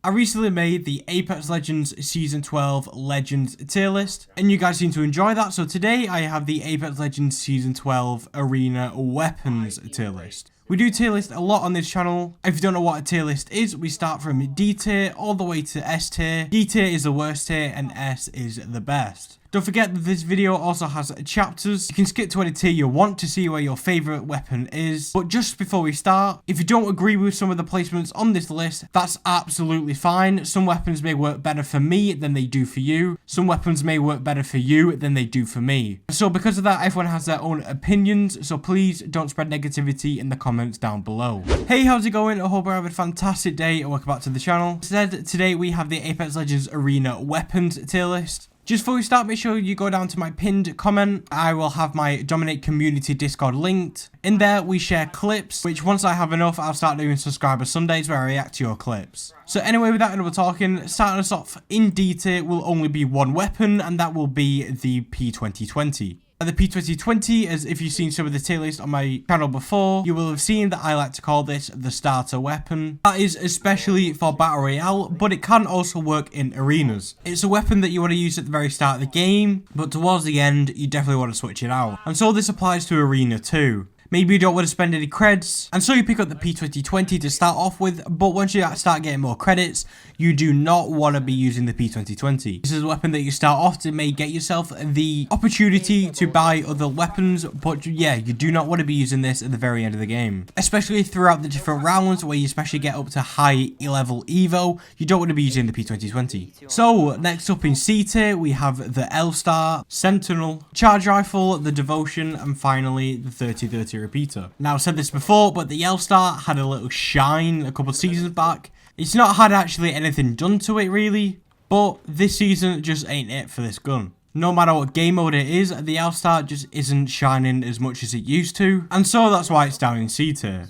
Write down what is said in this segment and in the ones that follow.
I recently made the Apex Legends Season 12 Legends tier list, and you guys seem to enjoy that, so today I have the Apex Legends Season 12 Arena Weapons tier list. We do tier list a lot on this channel. If you don't know what a tier list is, we start from D tier all the way to S tier. D tier is the worst tier and S is the best. Don't forget that this video also has chapters. You can skip to any tier you want to see where your favourite weapon is. But just before we start, if you don't agree with some of the placements on this list, that's absolutely fine. Some weapons may work better for me than they do for you. Some weapons may work better for you than they do for me. So because of that, everyone has their own opinions. So please don't spread negativity in the comments down below. Hey, how's it going? I hope you're having a fantastic day and welcome back to the channel. Today we have the Apex Legends Arena Weapons tier list. Just before we start, make sure you go down to my pinned comment. I will have my Dominate Community Discord linked. In there, we share clips, which once I have enough, I'll start doing Subscriber Sundays where I react to your clips. So anyway, without any more talking, starting us off in D tier will only be one weapon, and that will be the P2020. The P2020, as if you've seen some of the tier list on my channel before, you will have seen that I like to call this the starter weapon. That is especially for Battle Royale, but it can also work in arenas. It's a weapon that you want to use at the very start of the game, but towards the end, you definitely want to switch it out. And so this applies to arena too. Maybe you don't want to spend any creds, and so you pick up the P2020 to start off with, but once you start getting more credits, you do not want to be using the P2020. This is a weapon that you start off to may get yourself the opportunity to buy other weapons, but yeah, you do not want to be using this at the very end of the game. Especially throughout the different rounds where you especially get up to high level Evo, you don't want to be using the P2020. So, next up in C tier, we have the L-Star, Sentinel, Charge Rifle, the Devotion, and finally the 30-30 repeater. Now, I've said this before, but the L-Star had a little shine a couple seasons back. It's not had actually anything done to it really, but this season just ain't it for this gun. No matter what game mode it is, the L-Star just isn't shining as much as it used to, and so that's why it's down in C tier.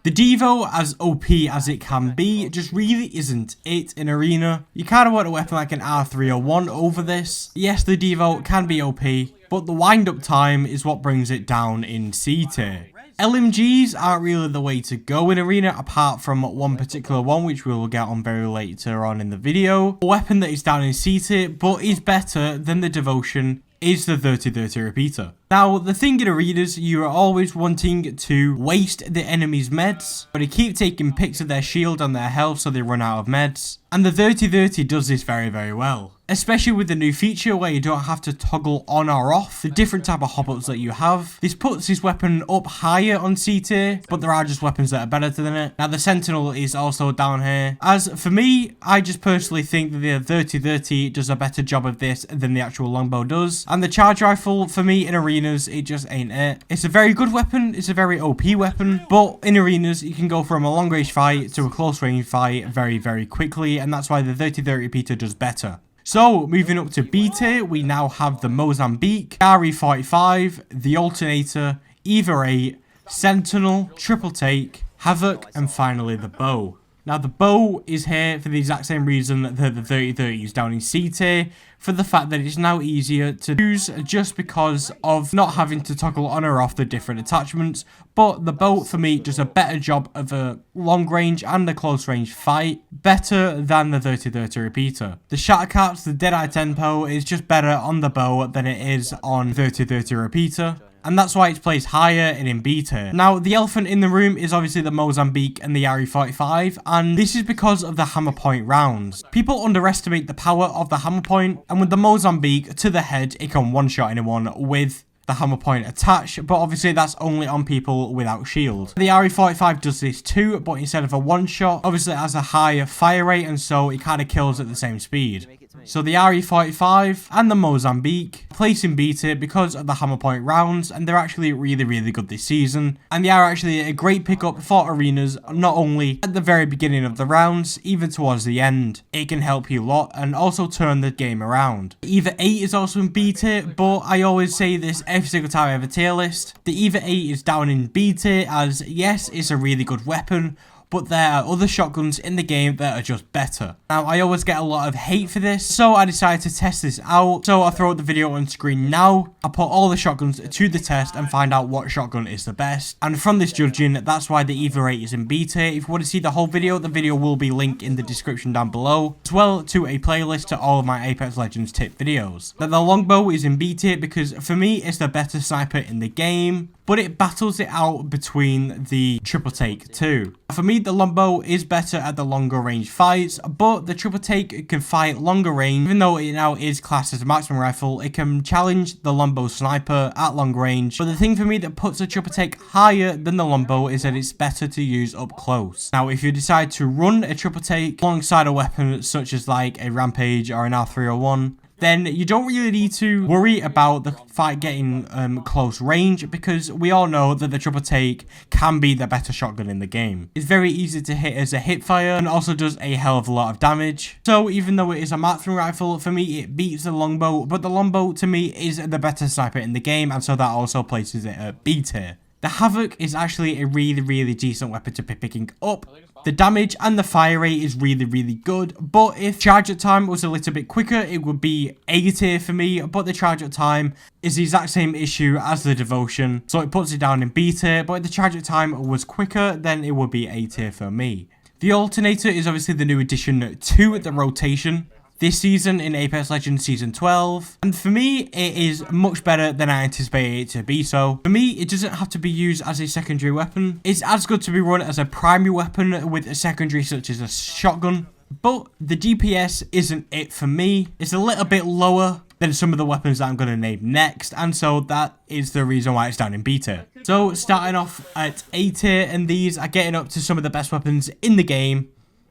The Devo, as OP as it can be, just really isn't it in arena. You kind of want a weapon like an R301 over this. Yes, the Devo can be OP, but the wind-up time is what brings it down in C tier. LMGs aren't really the way to go in arena, apart from one particular one, which we will get on very later on in the video. A weapon that is down in C tier, but is better than the Devotion, is the 30-30 repeater. Now, the thing in arenas, you are always wanting to waste the enemy's meds, but they keep taking picks of their shield and their health so they run out of meds. And the 30-30 does this very, very well. Especially with the new feature where you don't have to toggle on or off the different type of hop-ups that you have. This puts this weapon up higher on C tier, but there are just weapons that are better than it. Now, the Sentinel is also down here. As for me, I just personally think that the 30-30 does a better job of this than the actual longbow does. And the Charge Rifle, for me, in arenas, it just ain't it. It's a very good weapon, it's a very OP weapon, but in arenas, you can go from a long range fight to a close range fight very, very quickly, and that's why the 30-30 repeater does better. So, moving up to B tier, we now have the Mozambique, RE45, the Alternator, Eva 8, Sentinel, Triple Take, Havoc, and finally the Bow. Now, the Bow is here for the exact same reason that the 30-30 is down in C tier, for the fact that it's now easier to use just because of not having to toggle on or off the different attachments. But the Bow, for me, does a better job of a long range and a close range fight, better than the 30-30 repeater. The Shattercaps, the Deadeye Tempo, is just better on the Bow than it is on 30-30 repeater. And that's why it's placed higher and in B tier. Now, the elephant in the room is obviously the Mozambique and the RE45, and this is because of the hammer point rounds. People underestimate the power of the hammer point, and with the Mozambique to the head, it can one-shot anyone with the hammer point attached, but obviously that's only on people without shield. The RE45 does this too, but instead of a one-shot, obviously it has a higher fire rate, and so it kind of kills at the same speed. So the RE45 and the Mozambique place in B tier because of the hammer point rounds, and they're actually really, really good this season. And they are actually a great pickup for arenas, not only at the very beginning of the rounds, even towards the end. It can help you a lot and also turn the game around. Eva 8 is also in B tier, but I always say this every single time I have a tier list. The Eva 8 is down in B tier as, yes, it's a really good weapon, but there are other shotguns in the game that are just better. Now, I always get a lot of hate for this, so I decided to test this out. So I'll throw the video on screen now. I'll put all the shotguns to the test and find out what shotgun is the best. And from this judging, that's why the EVA rate is in B tier. If you want to see the whole video will be linked in the description down below, as well to a playlist to all of my Apex Legends tip videos. Now, the longbow is in B tier because for me, it's the better sniper in the game, but it battles it out between the triple take too. For me, the longbow is better at the longer range fights, but the triple take can fight longer range. Even though it now is classed as a marksman rifle, it can challenge the longbow sniper at long range. But the thing for me that puts the triple take higher than the longbow is that it's better to use up close. Now, if you decide to run a triple take alongside a weapon such as like a rampage or an R301, then you don't really need to worry about the fight getting close range, because we all know that the triple take can be the better shotgun in the game. It's very easy to hit as a hip fire and also does a hell of a lot of damage. So even though it is a marksman rifle, for me it beats the longbow, but the longbow to me is the better sniper in the game, and so that also places it at B tier. The Havoc is actually a really decent weapon to be picking up. The damage and the fire rate is really good, but if charge up time was a little bit quicker, it would be A tier for me, but the charge up time is the exact same issue as the Devotion, so it puts it down in B tier, but if the charge up time was quicker, then it would be A tier for me. The Alternator is obviously the new addition to the rotation this season in Apex Legends Season 12, and for me, it is much better than I anticipated it to be. So for me, it doesn't have to be used as a secondary weapon. It's as good to be run as a primary weapon with a secondary such as a shotgun, but the DPS isn't it for me. It's a little bit lower than some of the weapons that I'm going to name next, and so that is the reason why it's down in B tier. So starting off at A tier, and these are getting up to some of the best weapons in the game,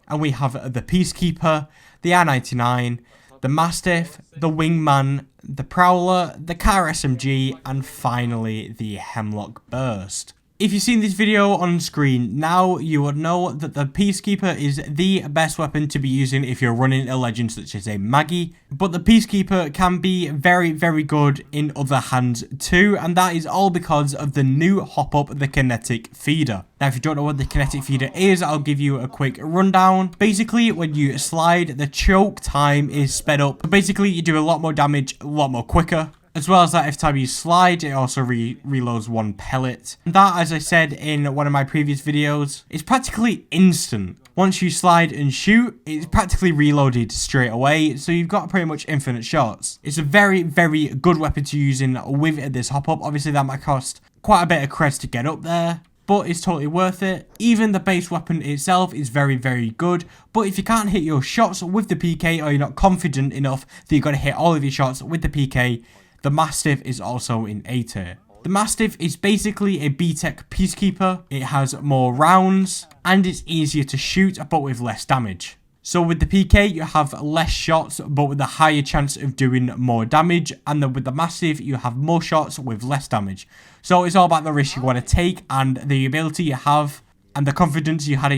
and we have the Peacekeeper, the R99, the Mastiff, the Wingman, the Prowler, the Car SMG, and finally the Hemlock Burst. If you've seen this video on screen now, you would know that the Peacekeeper is the best weapon to be using if you're running a legend such as a Maggie, but the Peacekeeper can be very good in other hands too, and that is all because of the new hop up, the Kinetic Feeder. Now, if you don't know what the Kinetic Feeder is, I'll give you a quick rundown. Basically, when you slide, the choke time is sped up. Basically, you do a lot more damage, a lot more quicker. As well as that, every time you slide, it also reloads one pellet. And that, as I said in one of my previous videos, is practically instant. Once you slide and shoot, it's practically reloaded straight away, so you've got pretty much infinite shots. It's a very good weapon to use in with this hop-up. Obviously, that might cost quite a bit of creds to get up there, but it's totally worth it. Even the base weapon itself is very good, but if you can't hit your shots with the PK, or you're not confident enough that you've got to hit all of your shots with the PK, the Mastiff is also in A tier. The Mastiff is basically a B-Tech Peacekeeper. It has more rounds, and it's easier to shoot, but with less damage. So with the PK, you have less shots, but with a higher chance of doing more damage. And then with the Mastiff, you have more shots with less damage. So it's all about the risk you want to take, and the ability you have, and the confidence you have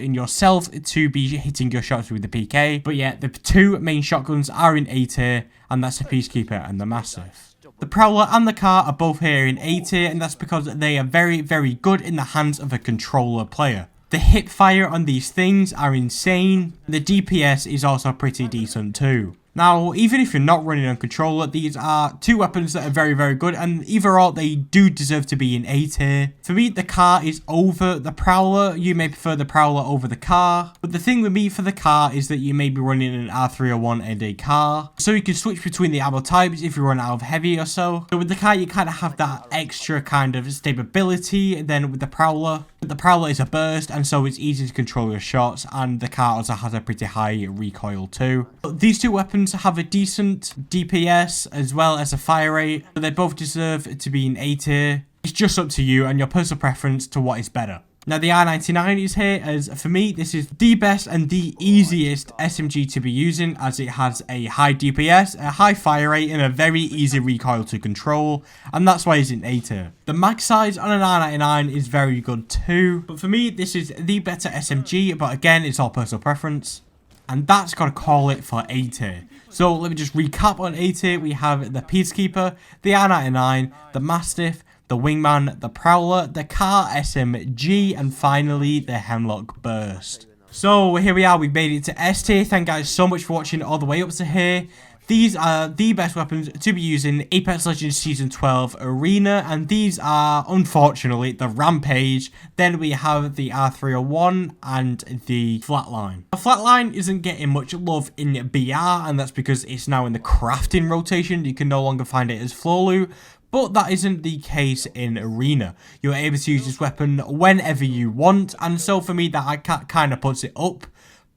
in yourself to be hitting your shots with the PK. But yeah, the two main shotguns are in A tier, and that's the Peacekeeper and the Mastiff. The Prowler and the Car are both here in A tier, and that's because they are very good in the hands of a controller player. The hip fire on these things are insane. The DPS is also pretty decent too. Now, even if you're not running on controller, these are two weapons that are very good, and overall, they do deserve to be in A tier. For me, the Car is over the Prowler. You may prefer the Prowler over the Car, but the thing with me for the Car is that you may be running an R301 and a Car, so you can switch between the ammo types if you run out of heavy or so. So with the Car, you kind of have that extra kind of stability than with the Prowler. But the Prowler is a burst, and so it's easy to control your shots, and the Car also has a pretty high recoil too. But these two weapons have a decent DPS as well as a fire rate, but they both deserve to be in A tier. It's just up to you and your personal preference to what is better. Now, the R99 is here, as for me, this is the best and the easiest SMG to be using, as it has a high DPS, a high fire rate, and a very easy recoil to control, and that's why it's in A tier. The mag size on an R99 is very good too, but for me, this is the better SMG, but again, it's all personal preference. And that's got to call it for A tier. So let me just recap on A tier. We have the Peacekeeper, the R99, the Mastiff, the Wingman, the Prowler, the Car SMG, and finally the Hemlock Burst. So here we are, we've made it to S tier. Thank you guys so much for watching all the way up to here. These are the best weapons to be used in Apex Legends Season 12 Arena, and these are, unfortunately, the Rampage. Then we have the R301 and the Flatline. The Flatline isn't getting much love in BR, and that's because it's now in the crafting rotation. You can no longer find it as floor loot. But that isn't the case in Arena. You're able to use this weapon whenever you want, and so for me that kind of puts it up.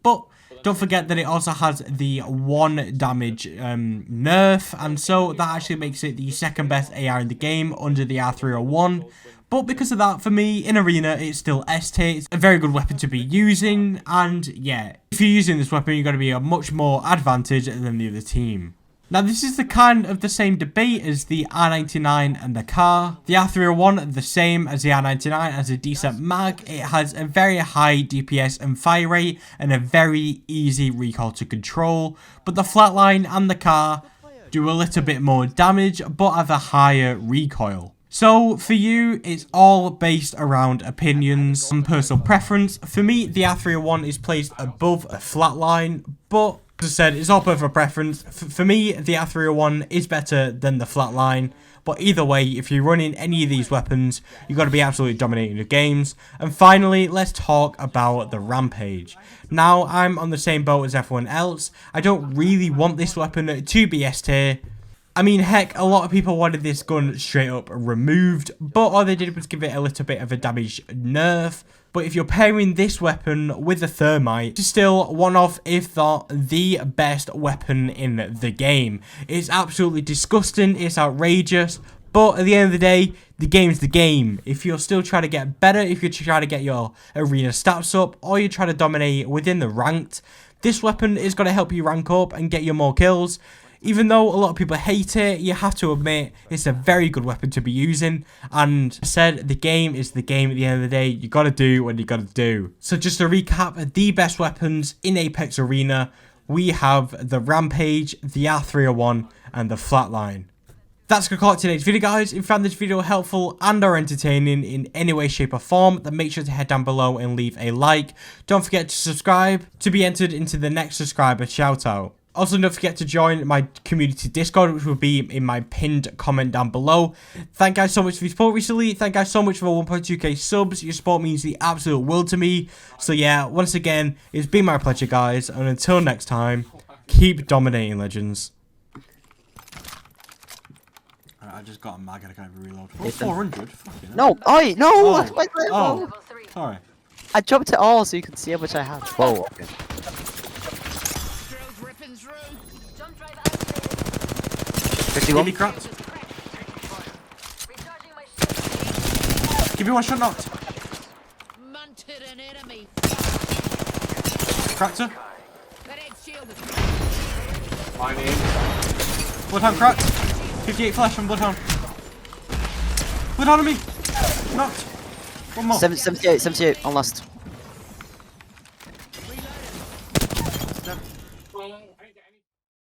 But don't forget that it also has the 1 damage nerf, and so that actually makes it the second best AR in the game under the R301. But because of that, for me, in Arena, it's still S tier. It's a very good weapon to be using, and yeah, if you're using this weapon, you're going to be a much more advantage than the other team. Now, this is the kind of the same debate as the R99 and the Car. The R301, the same as the R99, has a decent mag. It has a very high DPS and fire rate and a very easy recoil to control. But the Flatline and the Car do a little bit more damage, but have a higher recoil. So, for you, it's all based around opinions and personal preference. For me, the R301 is placed above a Flatline, but as I said, it's all personal preference. For me, the R301 is better than the Flatline. But either way, if you're running any of these weapons, you've got to be absolutely dominating the games. And finally, let's talk about the Rampage. Now, I'm on the same boat as everyone else. I don't really want this weapon to be S tier. I mean, heck, a lot of people wanted this gun straight up removed, but all they did was give it a little bit of a damage nerf. But if you're pairing this weapon with a thermite, it's still one of, if not the best weapon in the game. It's absolutely disgusting, it's outrageous, but at the end of the day, the game's the game. If you're still trying to get better, if you're trying to get your arena stats up, or you're trying to dominate within the ranked, this weapon is going to help you rank up and get you more kills. Even though a lot of people hate it, you have to admit it's a very good weapon to be using. And I said, the game is the game at the end of the day. You got to do what you got to do. So just to recap, the best weapons in Apex Arena, we have the Rampage, the R301, and the Flatline. That's going to call it today's video, guys. If you found this video helpful and or entertaining in any way, shape, or form, then make sure to head down below and leave a like. Don't forget to subscribe to be entered into the next subscriber shoutout. Also, don't forget to join my community Discord, which will be in my pinned comment down below. Thank you guys so much for your support recently. Thank you guys so much for 1.2k subs. Your support means the absolute world to me. So yeah, once again, it's been my pleasure, guys. And until next time, keep dominating, legends. I just got a mag and I can't even reload. Oh, 400? Fucking no, oi, no! Oh, sorry. I jumped it all so you can see how much I had. Whoa, okay. 51. Really cracked. Give me one shot knocked. Cracked her. Bloodhound cracked. 58 flash from Bloodhound. Bloodhound on me. Knocked. One more. 78 on last.